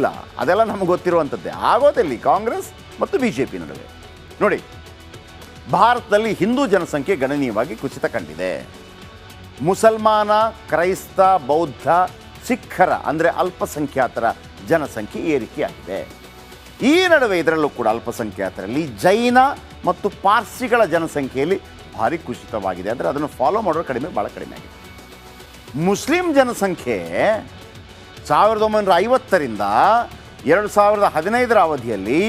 ಆಗೋದಿಲ್ಲ, ಅದೆಲ್ಲ ನಮಗೆ ಗೊತ್ತಿರುವಂಥದ್ದೇ. ಆಗೋದಿಲ್ಲ ಕಾಂಗ್ರೆಸ್ ಮತ್ತು BJP ನಡುವೆ. ನೋಡಿ, ಭಾರತದಲ್ಲಿ ಹಿಂದೂ ಜನಸಂಖ್ಯೆ ಗಣನೀಯವಾಗಿ ಕುಸಿತ ಕಂಡಿದೆ. ಮುಸಲ್ಮಾನ, ಕ್ರೈಸ್ತ, ಬೌದ್ಧ, ಸಿಖ್ಖರ ಅಂದರೆ ಅಲ್ಪಸಂಖ್ಯಾತರ ಜನಸಂಖ್ಯೆ ಏರಿಕೆಯಾಗಿದೆ. ಈ ನಡುವೆ ಇದರಲ್ಲೂ ಕೂಡ ಅಲ್ಪಸಂಖ್ಯಾತರಲ್ಲಿ ಜೈನ ಮತ್ತು ಪಾರ್ಸಿಗಳ ಜನಸಂಖ್ಯೆಯಲ್ಲಿ ಭಾರಿ ಕುಸಿತವಾಗಿದೆ. ಅಂದರೆ ಅದನ್ನು ಫಾಲೋ ಮಾಡೋರು ಭಾಳ ಕಡಿಮೆ ಆಗಿದೆ. ಮುಸ್ಲಿಂ ಜನಸಂಖ್ಯೆ 1950ರಿಂದ 2015ರ ಅವಧಿಯಲ್ಲಿ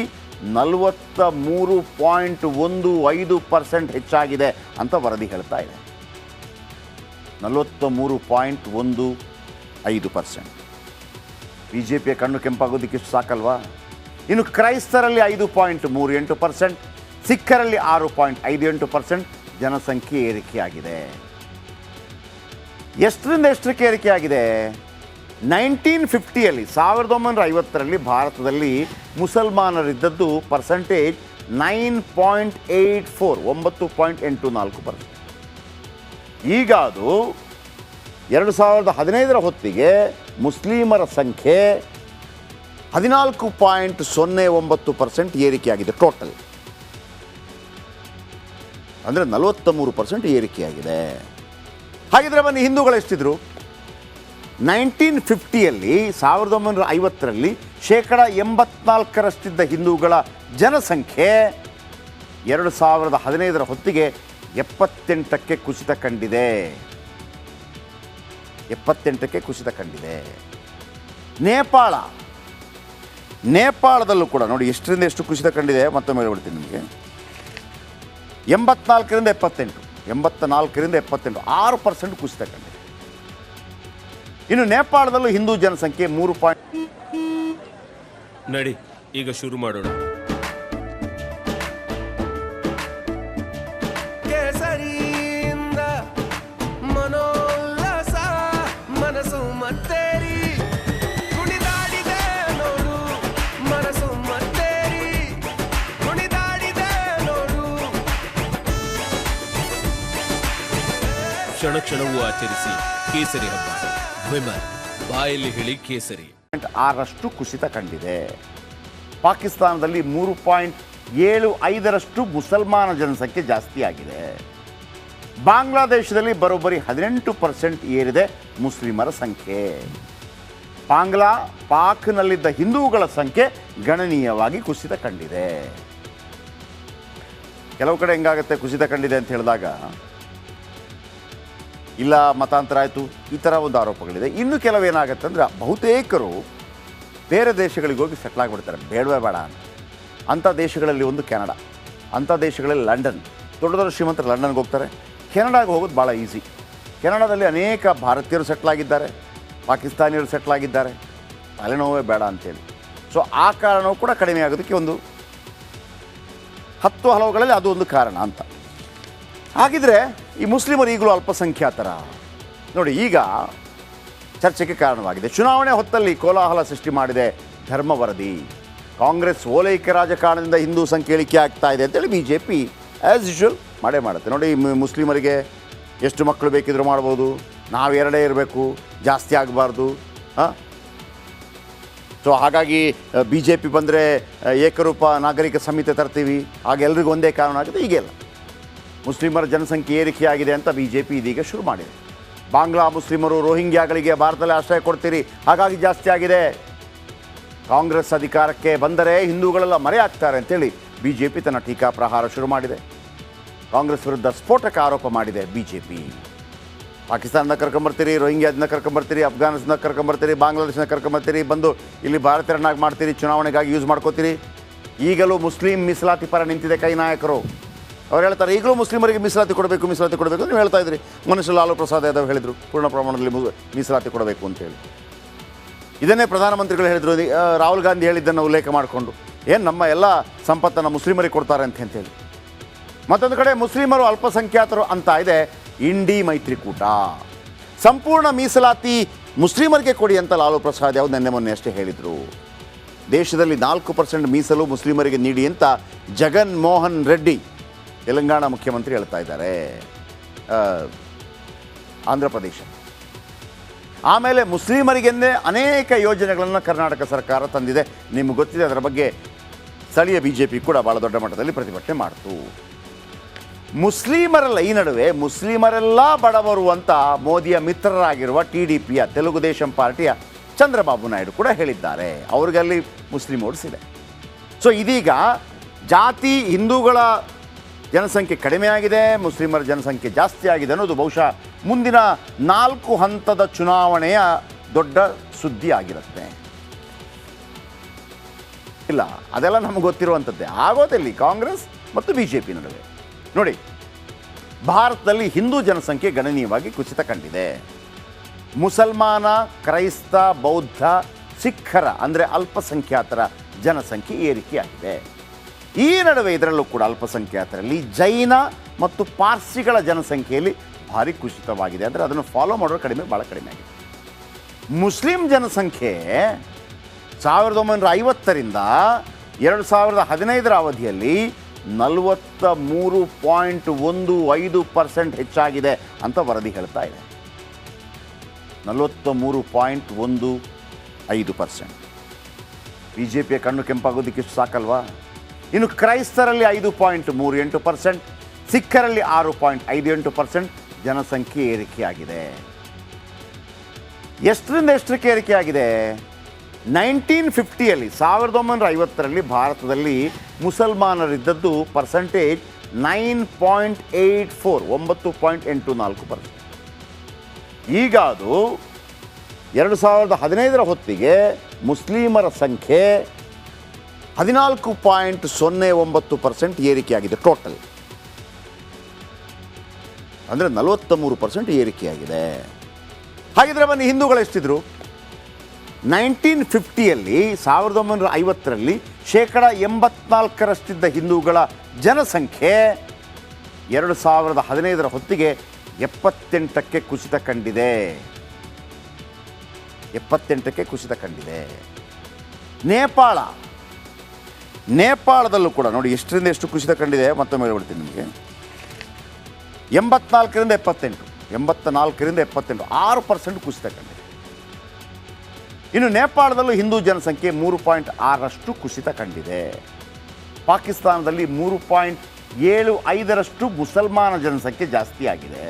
43.15% ಹೆಚ್ಚಾಗಿದೆ ಅಂತ ವರದಿ ಹೇಳ್ತಾ ಇದೆ. 43.15%. BJPಯ ಕಣ್ಣು ಕೆಂಪಾಗೋದಕ್ಕೆ ಇಷ್ಟು ಸಾಕಲ್ವಾ? ಇನ್ನು ಕ್ರೈಸ್ತರಲ್ಲಿ 5.38%, ಸಿಖ್ಖರಲ್ಲಿ 6.58% ಜನಸಂಖ್ಯೆ ಏರಿಕೆಯಾಗಿದೆ. ಎಷ್ಟರಿಂದ ಎಷ್ಟಕ್ಕೆ ಏರಿಕೆಯಾಗಿದೆ? 1950ಯಲ್ಲಿ 1950ರಲ್ಲಿ ಭಾರತದಲ್ಲಿ ಮುಸಲ್ಮಾನರಿದ್ದದ್ದು ಪರ್ಸೆಂಟೇಜ್ 9.84%. ಈಗ ಅದು 2015ರ ಹೊತ್ತಿಗೆ ಮುಸ್ಲಿಮರ ಸಂಖ್ಯೆ 14.09% ಏರಿಕೆಯಾಗಿದೆ ಟೋಟಲ್. ಅಂದರೆ 43% ಏರಿಕೆಯಾಗಿದೆ. ಹಾಗಿದ್ರೆ ಬನ್ನಿ, ಹಿಂದೂಗಳು ಎಷ್ಟಿದ್ರು? 1950ಯಲ್ಲಿ 1950ರಲ್ಲಿ 84%ರಷ್ಟಿದ್ದ ಹಿಂದೂಗಳ ಜನಸಂಖ್ಯೆ 2015ರ ಹೊತ್ತಿಗೆ 78ಕ್ಕೆ ಕುಸಿತ ಕಂಡಿದೆ. 78ಕ್ಕೆ ಕುಸಿತ ಕಂಡಿದೆ. ನೇಪಾಳದಲ್ಲೂ ಕೂಡ ನೋಡಿ ಎಷ್ಟರಿಂದ ಎಷ್ಟು ಕುಸಿತ ಕಂಡಿದೆ. ಮತ್ತೊಮ್ಮೆ ಹೇಳ್ಬಿಡ್ತೀನಿ ನಿಮಗೆ. 84ರಿಂದ 78, 84ರಿಂದ 78, 6% ಕುಸಿತ ಕಂಡಿದೆ. ಇನ್ನು ನೇಪಾಳದಲ್ಲೂ ಹಿಂದೂ ಜನಸಂಖ್ಯೆ 3. ನಡಿ ಈಗ ಶುರು ಮಾಡೋಣ. ಕೇಸರಿಯಿಂದ ಮನೋಲ್ಲಾಸ ಮನಸ್ಸು ಮತ್ತೇರಿ ಕುಣಿದಾಡಿದೆ ನೋಡು, ಮನಸ್ಸು ಮತ್ತೇರಿ ಕುಣಿದಾಡಿದೆ ನೋಡು. ಕ್ಷಣ ಕ್ಷಣವೂ ಆಚರಿಸಿ ಕೇಸರಿ ಹಬ್ಬ. ವಿಮಲ್ ಬಾಯಲ್ಲಿ ಹೇಳಿ ಕೇಸರಿ. 6% ಕುಸಿತ ಕಂಡಿದೆ. ಪಾಕಿಸ್ತಾನದಲ್ಲಿ 3.75% ಮುಸಲ್ಮಾನ ಜನಸಂಖ್ಯೆ ಜಾಸ್ತಿ ಆಗಿದೆ. ಬಾಂಗ್ಲಾದೇಶದಲ್ಲಿ ಬರೋಬ್ಬರಿ 18% ಏರಿದೆ ಮುಸ್ಲಿಮರ ಸಂಖ್ಯೆ. ಪಾಕ್ನಲ್ಲಿದ್ದ ಹಿಂದೂಗಳ ಸಂಖ್ಯೆ ಗಣನೀಯವಾಗಿ ಕುಸಿತ ಕಂಡಿದೆ. ಕೆಲವು ಕಡೆ ಹೆಂಗಾಗುತ್ತೆ ಕುಸಿತ ಕಂಡಿದೆ ಅಂತ ಹೇಳಿದಾಗ, ಇಲ್ಲ ಮತಾಂತರ ಆಯಿತು, ಈ ಥರ ಒಂದು ಆರೋಪಗಳಿದೆ. ಇನ್ನು ಕೆಲವೇನಾಗುತ್ತೆ ಅಂದರೆ, ಬಹುತೇಕರು ಬೇರೆ ದೇಶಗಳಿಗೆ ಹೋಗಿ ಸೆಟ್ಲ್ ಆಗಿಬಿಡ್ತಾರೆ, ಬೇಡವೇ ಬೇಡ ಅಂತ. ಅಂಥ ದೇಶಗಳಲ್ಲಿ ಒಂದು ಕೆನಡಾ, ಅಂಥ ದೇಶಗಳಲ್ಲಿ ಲಂಡನ್. ದೊಡ್ಡ ದೊಡ್ಡ ಶ್ರೀಮಂತರು ಲಂಡನ್ಗೆ ಹೋಗ್ತಾರೆ. ಕೆನಡಾಗೆ ಹೋಗೋದು ಭಾಳ ಈಸಿ. ಕೆನಡಾದಲ್ಲಿ ಅನೇಕ ಭಾರತೀಯರು ಸೆಟ್ಲಾಗಿದ್ದಾರೆ, ಪಾಕಿಸ್ತಾನಿಯರು ಸೆಟ್ಲಾಗಿದ್ದಾರೆ. ತಲೆನೋವೇ ಬೇಡ ಅಂತೇಳಿ. ಸೊ ಆ ಕಾರಣವೂ ಕೂಡ ಕಡಿಮೆ ಆಗೋದಕ್ಕೆ ಒಂದು 10 ಹಲವುಗಳಲ್ಲಿ ಅದು ಒಂದು ಕಾರಣ ಅಂತ. ಹಾಗಿದ್ರೆ ಈ ಮುಸ್ಲಿಮರು ಈಗಲೂ ಅಲ್ಪಸಂಖ್ಯಾತರ ನೋಡಿ ಈಗ ಚರ್ಚೆಗೆ ಕಾರಣವಾಗಿದೆ. ಚುನಾವಣೆ ಹೊತ್ತಲ್ಲಿ ಕೋಲಾಹಲ ಸೃಷ್ಟಿ ಮಾಡಿದೆ ಧರ್ಮ ವರದಿ. ಕಾಂಗ್ರೆಸ್ ಓಲೈಕೆ ರಾಜಕಾರಣದಿಂದ ಹಿಂದೂ ಸಂಖ್ಯೆ ಇಳಿಕೆ ಆಗ್ತಾ ಇದೆ ಅಂತೇಳಿ BJP ಆ್ಯಸ್ ಯೂಶುವಲ್ ಮಾಡೇ ಮಾಡುತ್ತೆ. ನೋಡಿ, ಮುಸ್ಲಿಮರಿಗೆ ಎಷ್ಟು ಮಕ್ಕಳು ಬೇಕಿದ್ರೂ ಮಾಡ್ಬೋದು, ನಾವು 2 ಇರಬೇಕು, ಜಾಸ್ತಿ ಆಗಬಾರ್ದು. ಸೊ ಹಾಗಾಗಿ BJP ಬಂದರೆ ಏಕರೂಪ ನಾಗರಿಕ ಸಂಹಿತೆ ತರ್ತೀವಿ, ಆಗ ಎಲ್ರಿಗೂ ಒಂದೇ ಕಾನೂನು ಆಗಿದೆ. ಈಗೆಲ್ಲ ಮುಸ್ಲಿಮರ ಜನಸಂಖ್ಯೆ ಏರಿಕೆಯಾಗಿದೆ ಅಂತ BJP ಇದೀಗ ಶುರು ಮಾಡಿದೆ. ಬಾಂಗ್ಲಾ ಮುಸ್ಲಿಮರು ರೋಹಿಂಗ್ಯಾಗಳಿಗೆ ಭಾರತದಲ್ಲಿ ಆಶ್ರಯ ಕೊಡ್ತೀರಿ, ಹಾಗಾಗಿ ಜಾಸ್ತಿ ಆಗಿದೆ. ಕಾಂಗ್ರೆಸ್ ಅಧಿಕಾರಕ್ಕೆ ಬಂದರೆ ಹಿಂದೂಗಳೆಲ್ಲ ಮರೆಯಾಗ್ತಾರೆ ಅಂತೇಳಿ BJP ತನ್ನ ಟೀಕಾ ಪ್ರಹಾರ ಶುರು ಮಾಡಿದೆ. ಕಾಂಗ್ರೆಸ್ ವಿರುದ್ಧ ಸ್ಫೋಟಕ ಆರೋಪ ಮಾಡಿದೆ BJP. ಪಾಕಿಸ್ತಾನದಿಂದ ಕರ್ಕೊಂಬರ್ತೀರಿ, ರೋಹಿಂಗ್ಯಾದಿಂದ ಕರ್ಕೊಂಬರ್ತೀರಿ, ಅಫ್ಘಾನಿಸ್ತಾನದಿಂದ ಕರ್ಕೊಂಬರ್ತೀರಿ, ಬಾಂಗ್ಲಾದೇಶದಿಂದ ಕರ್ಕೊಂಬರ್ತೀರಿ, ಬಂದು ಇಲ್ಲಿ ಭಾರತೀಯರನ್ನಾಗಿ ಮಾಡ್ತೀರಿ, ಚುನಾವಣೆಗಾಗಿ ಯೂಸ್ ಮಾಡ್ಕೋತೀರಿ. ಈಗಲೂ ಮುಸ್ಲಿಂ ಮೀಸಲಾತಿ ಪರ ನಿಂತಿದೆ ಕೈ ನಾಯಕರು. ಅವ್ರು ಹೇಳ್ತಾರೆ ಈಗಲೂ ಮುಸ್ಲಿಮರಿಗೆ ಮೀಸಲಾತಿ ಕೊಡಬೇಕು ಅಂತ ನೀವು ಹೇಳ್ತಾ ಇದ್ರಿ. ಮನುಷ್ಯ ಲಾಲು ಪ್ರಸಾದ್ ಯಾದವ್ ಹೇಳಿದರು ಪೂರ್ಣ ಪ್ರಮಾಣದಲ್ಲಿ ಮೀಸಲಾತಿ ಕೊಡಬೇಕು ಅಂತೇಳಿ. ಇದನ್ನೇ ಪ್ರಧಾನಮಂತ್ರಿಗಳು ಹೇಳಿದರು. ರಾಹುಲ್ ಗಾಂಧಿ ಹೇಳಿದ್ದನ್ನು ಉಲ್ಲೇಖ ಮಾಡಿಕೊಂಡು ಏನು ನಮ್ಮ ಎಲ್ಲ ಸಂಪತ್ತನ್ನು ಮುಸ್ಲಿಮರಿಗೆ ಕೊಡ್ತಾರೆ ಅಂತೇಳಿ. ಮತ್ತೊಂದು ಕಡೆ ಮುಸ್ಲಿಮರು ಅಲ್ಪಸಂಖ್ಯಾತರು ಅಂತ ಇದೆ ಇಂಡಿ ಮೈತ್ರಿಕೂಟ. ಸಂಪೂರ್ಣ ಮೀಸಲಾತಿ ಮುಸ್ಲಿಮರಿಗೆ ಕೊಡಿ ಅಂತ ಲಾಲು ಪ್ರಸಾದ್ ಯಾದವ್ ಮೊನ್ನೆ ಅಷ್ಟೇ ಹೇಳಿದರು. ದೇಶದಲ್ಲಿ 4% ಮೀಸಲು ಮುಸ್ಲಿಮರಿಗೆ ನೀಡಿ ಅಂತ ಜಗನ್ ಮೋಹನ್ ರೆಡ್ಡಿ ತೆಲಂಗಾಣ ಮುಖ್ಯಮಂತ್ರಿ ಹೇಳ್ತಾ ಇದ್ದಾರೆ. ಆಂಧ್ರ ಪ್ರದೇಶ ಆಮೇಲೆ ಮುಸ್ಲಿಮರಿಗೆಂದೇ ಅನೇಕ ಯೋಜನೆಗಳನ್ನು ಕರ್ನಾಟಕ ಸರ್ಕಾರ ತಂದಿದೆ. ನಿಮಗೆ ಗೊತ್ತಿದೆ, ಅದರ ಬಗ್ಗೆ ಸ್ಥಳೀಯ BJP ಕೂಡ ಭಾಳ ದೊಡ್ಡ ಮಟ್ಟದಲ್ಲಿ ಪ್ರತಿಭಟನೆ ಮಾಡ್ತು. ಮುಸ್ಲಿಮರಲ್ಲ, ಈ ನಡುವೆ ಮುಸ್ಲಿಮರೆಲ್ಲ ಬಡವರು ಅಂತ ಮೋದಿಯ ಮಿತ್ರರಾಗಿರುವ TDPಯ ತೆಲುಗು ದೇಶಂ ಪಾರ್ಟಿಯ ಚಂದ್ರಬಾಬು ನಾಯ್ಡು ಕೂಡ ಹೇಳಿದ್ದಾರೆ. ಅವ್ರಿಗಲ್ಲಿ ಮುಸ್ಲಿಂ ಓಟ್ಸ್ ಇದೆ. ಸೊ ಇದೀಗ ಜಾತಿ ಹಿಂದೂಗಳ ಜನಸಂಖ್ಯೆ ಕಡಿಮೆ ಆಗಿದೆ, ಮುಸ್ಲಿಮರ ಜನಸಂಖ್ಯೆ ಜಾಸ್ತಿ ಆಗಿದೆ ಅನ್ನೋದು ಬಹುಶಃ ಮುಂದಿನ 4 ಹಂತದ ಚುನಾವಣೆಯ ದೊಡ್ಡ ಸುದ್ದಿ ಆಗಿರುತ್ತೆ. ಇಲ್ಲ, ಅದೆಲ್ಲ ನಮ್ಗೆ ಗೊತ್ತಿರುವಂಥದ್ದೇ. ಆಗೋದಲ್ಲಿ ಕಾಂಗ್ರೆಸ್ ಮತ್ತು BJP ನಡುವೆ ನೋಡಿ, ಭಾರತದಲ್ಲಿ ಹಿಂದೂ ಜನಸಂಖ್ಯೆ ಗಣನೀಯವಾಗಿ ಕುಸಿತ ಕಂಡಿದೆ. ಮುಸಲ್ಮಾನ, ಕ್ರೈಸ್ತ, ಬೌದ್ಧ, ಸಿಖ್ಖರ ಅಂದರೆ ಅಲ್ಪಸಂಖ್ಯಾತರ ಜನಸಂಖ್ಯೆ ಏರಿಕೆಯಾಗಿದೆ. ಈ ನಡುವೆ ಇದರಲ್ಲೂ ಕೂಡ ಅಲ್ಪಸಂಖ್ಯಾತರಲ್ಲಿ ಜೈನ ಮತ್ತು ಪಾರ್ಸಿಗಳ ಜನಸಂಖ್ಯೆಯಲ್ಲಿ ಭಾರಿ ಕುಸಿತವಾಗಿದೆ. ಅಂದರೆ ಅದನ್ನು ಫಾಲೋ ಮಾಡೋರು ಕಡಿಮೆ, ಭಾಳ ಕಡಿಮೆ ಆಗಿದೆ. ಮುಸ್ಲಿಂ ಜನಸಂಖ್ಯೆ 1950ರಿಂದ 2015ರ ಅವಧಿಯಲ್ಲಿ 43.15% ಹೆಚ್ಚಾಗಿದೆ ಅಂತ ವರದಿ ಹೇಳ್ತಾ ಇದೆ. 43.15%. BJPಯ ಕಣ್ಣು ಕೆಂಪಾಗೋದಕ್ಕೆ ಇಷ್ಟು ಸಾಕಲ್ವಾ? ಇನ್ನು ಕ್ರೈಸ್ತರಲ್ಲಿ 5.38%, ಸಿಖ್ಖರಲ್ಲಿ 6.58% ಜನಸಂಖ್ಯೆ ಏರಿಕೆಯಾಗಿದೆ. ಎಷ್ಟರಿಂದ ಎಷ್ಟಕ್ಕೆ ಏರಿಕೆಯಾಗಿದೆ? 1950ಯಲ್ಲಿ 1950ರಲ್ಲಿ ಭಾರತದಲ್ಲಿ ಮುಸಲ್ಮಾನರಿದ್ದದ್ದು ಪರ್ಸೆಂಟೇಜ್ 9.84, 9.84%. ಈಗ ಅದು 2015ರ ಹೊತ್ತಿಗೆ ಮುಸ್ಲಿಮರ ಸಂಖ್ಯೆ 14.09% ಏರಿಕೆಯಾಗಿದೆ. ಟೋಟಲ್ ಅಂದರೆ 43% ಏರಿಕೆಯಾಗಿದೆ. ಹಾಗಿದ್ರೆ ಬನ್ನಿ, ಹಿಂದೂಗಳು ಎಷ್ಟಿದ್ರು? 1950ಯಲ್ಲಿ 1950ರಲ್ಲಿ 84%ರಷ್ಟಿದ್ದ ಹಿಂದೂಗಳ ಜನಸಂಖ್ಯೆ 2015ರ ಹೊತ್ತಿಗೆ 78ಕ್ಕೆ ಕುಸಿತ ಕಂಡಿದೆ. 78ಕ್ಕೆ ಕುಸಿತ ಕಂಡಿದೆ. ನೇಪಾಳದಲ್ಲೂ ಕೂಡ ನೋಡಿ ಎಷ್ಟರಿಂದ ಎಷ್ಟು ಕುಸಿತ ಕಂಡಿದೆ. ಮತ್ತೊಮ್ಮೆ ಹೇಳ್ಬಿಡ್ತೀನಿ ನಿಮಗೆ. 84ರಿಂದ 78, 84ರಿಂದ 78, 6% ಕುಸಿತ ಕಂಡಿದೆ. ಇನ್ನು ನೇಪಾಳದಲ್ಲೂ ಹಿಂದೂ ಜನಸಂಖ್ಯೆ 3.6ರಷ್ಟು ಕುಸಿತ ಕಂಡಿದೆ. ಪಾಕಿಸ್ತಾನದಲ್ಲಿ 3.75ರಷ್ಟು ಮುಸಲ್ಮಾನ ಜನಸಂಖ್ಯೆ ಜಾಸ್ತಿ ಆಗಿದೆ.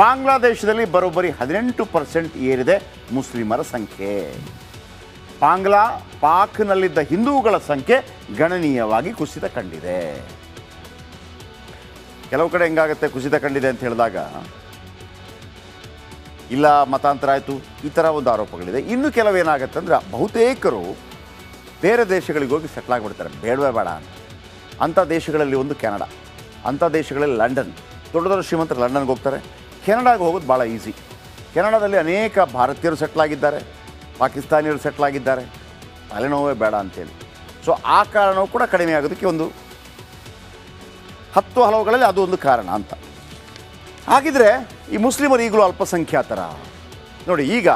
ಬಾಂಗ್ಲಾದೇಶದಲ್ಲಿ ಬರೋಬ್ಬರಿ 18% ಏರಿದೆ ಮುಸ್ಲಿಮರ ಸಂಖ್ಯೆ. ಪಾಕ್ನಲ್ಲಿದ್ದ ಹಿಂದೂಗಳ ಸಂಖ್ಯೆ ಗಣನೀಯವಾಗಿ ಕುಸಿತ ಕಂಡಿದೆ. ಕೆಲವು ಕಡೆ ಹೆಂಗಾಗುತ್ತೆ ಕುಸಿತ ಕಂಡಿದೆ ಅಂತ ಹೇಳಿದಾಗ, ಇಲ್ಲ ಮತಾಂತರ ಆಯಿತು, ಈ ಥರ ಒಂದು ಆರೋಪಗಳಿದೆ. ಇನ್ನು ಕೆಲವೇನಾಗುತ್ತೆ ಅಂದರೆ, ಬಹುತೇಕರು ಬೇರೆ ದೇಶಗಳಿಗೆ ಹೋಗಿ ಸೆಟ್ಲ್ ಆಗಿಬಿಡ್ತಾರೆ, ಬೇಡವೇ ಬೇಡ ಅಂತ. ಅಂಥ ದೇಶಗಳಲ್ಲಿ ಒಂದು ಕೆನಡಾ, ಅಂಥ ದೇಶಗಳಲ್ಲಿ ಲಂಡನ್. ದೊಡ್ಡ ದೊಡ್ಡ ಶ್ರೀಮಂತರು ಲಂಡನ್ಗೆ ಹೋಗ್ತಾರೆ. ಕೆನಡಾಗೆ ಹೋಗೋದು ಭಾಳ ಈಸಿ. ಕೆನಡಾದಲ್ಲಿ ಅನೇಕ ಭಾರತೀಯರು ಸೆಟ್ಲ್ ಆಗಿದ್ದಾರೆ, ಪಾಕಿಸ್ತಾನಿಯರು ಸೆಟ್ಲ್ ಆಗಿದ್ದಾರೆ, ತಲೆನೋವೇ ಬೇಡ ಅಂತೇಳಿ. ಸೊ ಆ ಕಾರಣವೂ ಕೂಡ ಕಡಿಮೆ ಆಗೋದಕ್ಕೆ ಒಂದು 10 ಹಲವುಗಳಲ್ಲಿ ಅದು ಒಂದು ಕಾರಣ ಅಂತ. ಹಾಗಿದ್ರೆ ಈ ಮುಸ್ಲಿಮರು ಈಗಲೂ ಅಲ್ಪಸಂಖ್ಯಾತರ ನೋಡಿ, ಈಗ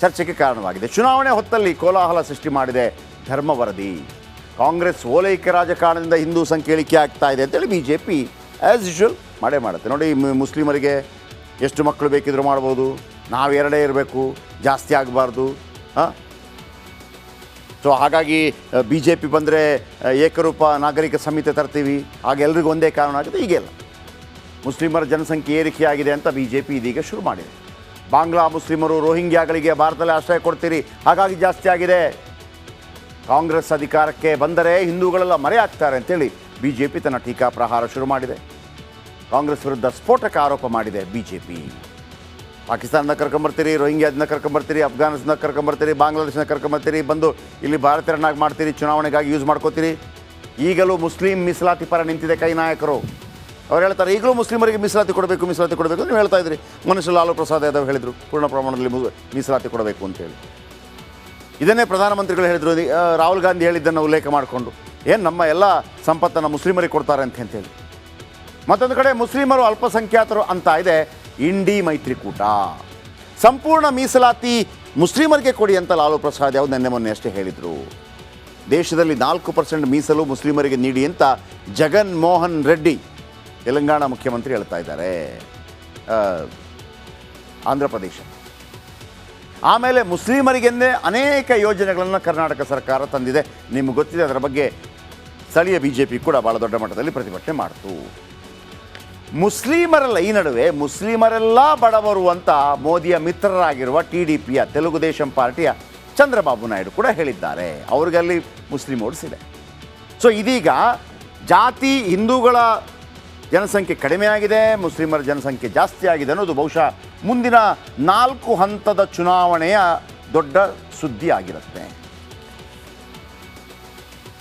ಚರ್ಚೆಗೆ ಕಾರಣವಾಗಿದೆ. ಚುನಾವಣೆ ಹೊತ್ತಲ್ಲಿ ಕೋಲಾಹಲ ಸೃಷ್ಟಿ ಮಾಡಿದೆ ಧರ್ಮ ವರದಿ. ಕಾಂಗ್ರೆಸ್ ಓಲೈಕೆ ರಾಜಕಾರಣದಿಂದ ಹಿಂದೂ ಸಂಖ್ಯೆ ಇಳಿಕೆ ಆಗ್ತಾ ಇದೆ ಅಂತೇಳಿ BJP ಆ್ಯಸ್ ಯೂಶುವಲ್ ಮಾಡೇ ಮಾಡುತ್ತೆ. ನೋಡಿ, ಮುಸ್ಲಿಮರಿಗೆ ಎಷ್ಟು ಮಕ್ಕಳು ಬೇಕಿದ್ರೂ ಮಾಡ್ಬೋದು, ನಾವು 2 ಇರಬೇಕು, ಜಾಸ್ತಿ ಆಗಬಾರ್ದು. ಸೊ ಹಾಗಾಗಿ BJP ಬಂದರೆ ಏಕರೂಪ ನಾಗರಿಕ ಸಂಹಿತೆ ತರ್ತೀವಿ, ಆಗ ಎಲ್ರಿಗೂ ಒಂದೇ ಕಾರಣ ಆಗುತ್ತೆ. ಈಗೆಲ್ಲ ಮುಸ್ಲಿಮರ ಜನಸಂಖ್ಯೆ ಏರಿಕೆಯಾಗಿದೆ ಅಂತ BJP ಇದೀಗ ಶುರು ಮಾಡಿದೆ. ಬಾಂಗ್ಲಾ ಮುಸ್ಲಿಮರು ರೋಹಿಂಗ್ಯಾಗಳಿಗೆ ಭಾರತದಲ್ಲಿ ಆಶ್ರಯ ಕೊಡ್ತೀರಿ, ಹಾಗಾಗಿ ಜಾಸ್ತಿ ಆಗಿದೆ. ಕಾಂಗ್ರೆಸ್ ಅಧಿಕಾರಕ್ಕೆ ಬಂದರೆ ಹಿಂದೂಗಳೆಲ್ಲ ಮರೆಯಾಗ್ತಾರೆ ಅಂತೇಳಿ BJP ತನ್ನ ಟೀಕಾ ಪ್ರಹಾರ ಶುರು ಮಾಡಿದೆ. ಕಾಂಗ್ರೆಸ್ ವಿರುದ್ಧ ಸ್ಫೋಟಕ ಆರೋಪ ಮಾಡಿದೆ BJP. ಪಾಕಿಸ್ತಾನದಿಂದ ಕರ್ಕೊಂಬರ್ತೀರಿ, ರೋಹಿಂಗ್ಯಾದಿಂದ ಕರ್ಕೊಂಬರ್ತೀರಿ, ಅಫ್ಘಾನಿಸ್ತಾನದಿಂದ ಕರ್ಕೊಂಬರ್ತೀರಿ, ಬಾಂಗ್ಲಾದೇಶದಿಂದ ಕರ್ಕೊಂಬರ್ತೀರಿ, ಬಂದು ಇಲ್ಲಿ ಭಾರತೀಯರನ್ನಾಗಿ ಮಾಡ್ತೀರಿ, ಚುನಾವಣೆಗಾಗಿ ಯೂಸ್ ಮಾಡ್ಕೋತೀರಿ. ಈಗಲೂ ಮುಸ್ಲಿಂ ಮೀಸಲಾತಿ ಪರ ನಿಂತಿದೆ ಕೈ ನಾಯಕರು. ಅವ್ರು ಹೇಳ್ತಾರೆ, ಈಗಲೂ ಮುಸ್ಲಿಮರಿಗೆ ಮೀಸಲಾತಿ ಕೊಡಬೇಕು ಅಂತ ನೀವು ಹೇಳ್ತಾ ಇದ್ರಿ. ಮನುಷ್ಯ ಲಾಲು ಪ್ರಸಾದ್ ಯಾದವ್ ಹೇಳಿದರು, ಪೂರ್ಣ ಪ್ರಮಾಣದಲ್ಲಿ ಮೀಸಲಾತಿ ಕೊಡಬೇಕು ಅಂತೇಳಿ. ಇದನ್ನೇ ಪ್ರಧಾನಮಂತ್ರಿಗಳು ಹೇಳಿದರು. ರಾಹುಲ್ ಗಾಂಧಿ ಹೇಳಿದ್ದನ್ನು ಉಲ್ಲೇಖ ಮಾಡಿಕೊಂಡು, ಏನು ನಮ್ಮ ಎಲ್ಲ ಸಂಪತ್ತನ್ನು ಮುಸ್ಲಿಮರಿಗೆ ಕೊಡ್ತಾರೆ ಅಂತೇಳಿ. ಮತ್ತೊಂದು ಕಡೆ ಮುಸ್ಲಿಮರು ಅಲ್ಪಸಂಖ್ಯಾತರು ಅಂತ ಇದೆ ಇಂಡಿ ಮೈತ್ರಿಕೂಟ. ಸಂಪೂರ್ಣ ಮೀಸಲಾತಿ ಮುಸ್ಲಿಮರಿಗೆ ಕೊಡಿ ಅಂತ ಲಾಲು ಪ್ರಸಾದ್ ಯಾವ್ದು ಮೊನ್ನೆ ಅಷ್ಟೇ ಹೇಳಿದರು. ದೇಶದಲ್ಲಿ 4% ಮೀಸಲು ಮುಸ್ಲಿಮರಿಗೆ ನೀಡಿ ಅಂತ ಜಗನ್ ಮೋಹನ್ ರೆಡ್ಡಿ ತೆಲಂಗಾಣ ಮುಖ್ಯಮಂತ್ರಿ ಹೇಳ್ತಾ ಇದ್ದಾರೆ. ಆಂಧ್ರ ಪ್ರದೇಶ. ಆಮೇಲೆ ಮುಸ್ಲಿಮರಿಗೆಂದೇ ಅನೇಕ ಯೋಜನೆಗಳನ್ನು ಕರ್ನಾಟಕ ಸರ್ಕಾರ ತಂದಿದೆ. ನಿಮ್ಗೆ ಗೊತ್ತಿದೆ, ಅದರ ಬಗ್ಗೆ ಸ್ಥಳೀಯ BJP ಕೂಡ ಭಾಳ ದೊಡ್ಡ ಮಟ್ಟದಲ್ಲಿ ಪ್ರತಿಭಟನೆ ಮಾಡ್ತು. ಮುಸ್ಲಿಮರಲ್ಲ, ಈ ನಡುವೆ ಮುಸ್ಲಿಮರೆಲ್ಲ ಬಡವರು ಅಂತ ಮೋದಿಯ ಮಿತ್ರರಾಗಿರುವ TDPಯ ತೆಲುಗು ದೇಶಂ ಪಾರ್ಟಿಯ ಚಂದ್ರಬಾಬು ನಾಯ್ಡು ಕೂಡ ಹೇಳಿದ್ದಾರೆ. ಅವ್ರಿಗಲ್ಲಿ ಮುಸ್ಲಿಂ ಓಟ್ಸ್ ಇದೆ. ಸೊ ಇದೀಗ ಜಾತಿ ಹಿಂದೂಗಳ ಜನಸಂಖ್ಯೆ ಕಡಿಮೆ ಆಗಿದೆ, ಮುಸ್ಲಿಮರ ಜನಸಂಖ್ಯೆ ಜಾಸ್ತಿ ಆಗಿದೆ ಅನ್ನೋದು ಬಹುಶಃ ಮುಂದಿನ 4 ಹಂತದ ಚುನಾವಣೆಯ ದೊಡ್ಡ ಸುದ್ದಿ ಆಗಿರುತ್ತೆ.